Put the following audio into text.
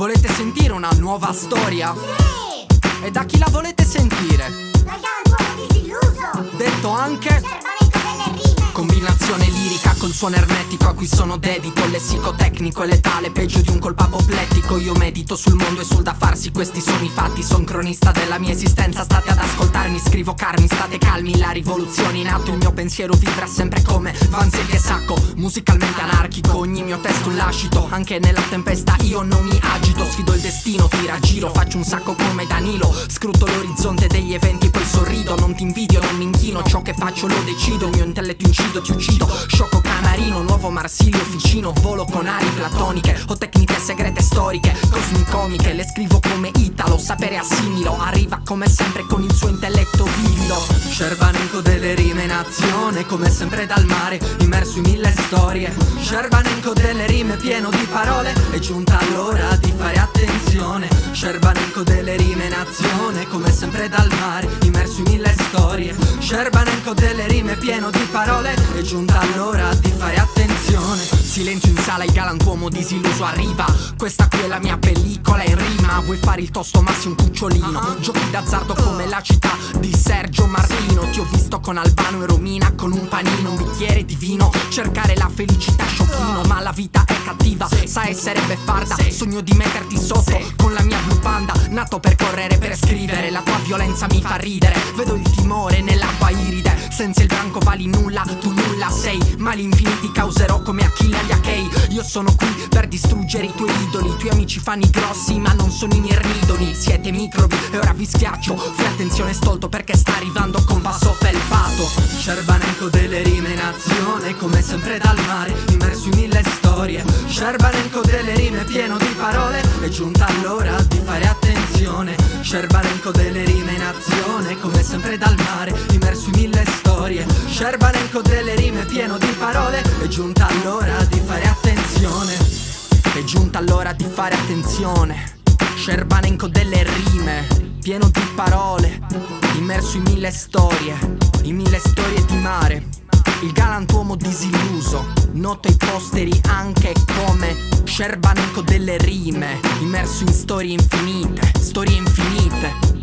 Volete sentire una nuova storia? Sì! E da chi la volete sentire? Dal galantuomo disilluso! Detto anche Servaletto delle rime! combinazione lirica col suono ermetico a cui sono dedito. Lessico tecnico e letale, peggio di un colpo apoplettico. Io medito sul mondo e sul da farsi, questi sono i fatti. Son cronista della mia esistenza, state ad ascoltarmi. Scrivo carni, state calmi, la rivoluzione in atto. Il mio pensiero vivrà sempre come Vanzetti e Sacco. Musicalmente anarchico, ogni mio testo un lascito. Anche nella tempesta io non mi agito. Sfido il destino, tira a giro, faccio un sacco come Danilo. Scruto l'orizzonte degli eventi, poi sorrido. Non ti invidio, non mi inchino, ciò che faccio lo decido. Il mio intelletto incido, ti uccido. Sciocco canarino, nuovo Marsilio Ficino. Volo con ali platoniche o tecniche segrete storiche, cosmicomiche. Le scrivo come Italo, sapere assimilo. Arriva come sempre con il suo intelletto vivido. Scervanenco delle rime in azione, come sempre dal mare, immerso in mille storie. Scervanenco delle rime pieno di parole, è giunta l'ora di fare attenzione. Scervanenco delle rime in azione, come sempre dal mare, immerso in mille storie. Scervanenco delle rime pieno di parole, è giunta l'ora di fare attenzione. Silenzio in sala, il galantuomo disilluso arriva. Questa qui è la mia pellicola in rima. Vuoi fare il tosto ma sei un cucciolino. Giochi d'azzardo come la città di Sergio Martino. Ti ho visto con Albano e Romina, con un panino, un bicchiere di vino. Cercare la felicità sciocchino, ma la vita è cattiva, sa essere beffarda. Sogno di metterti sotto con la mia blu panda. Nato per correre, per scrivere, la tua violenza mi fa ridere. Vedo il timore nell'acqua iride, senza il branco vali nulla, tu nulla sei. Mali infiniti causerò come Achille agli Achei. Io sono qui per distruggere i tuoi idoli. I tuoi amici fanno i grossi ma non sono i mirnidoli. Siete microbi e ora vi schiaccio. Fai attenzione stolto perché sta arrivando con passo felpato. Scervanenco delle rime in azione, come sempre dal mare, immerso in mille storie. Scervanenco delle rime pieno di parole, è giunta l'ora di fare attenzione. Scervanenco delle rime in azione, come sempre dal mare, immerso in mille storie. Scervanenco delle rime pieno di parole, è giunta l'ora di fare attenzione. È giunta l'ora di fare attenzione. Scervanenco delle rime, pieno di parole, immerso in mille storie di mare. Il galantuomo disilluso, noto ai posteri anche come Scervanenco delle rime, immerso in storie infinite, storie infinite.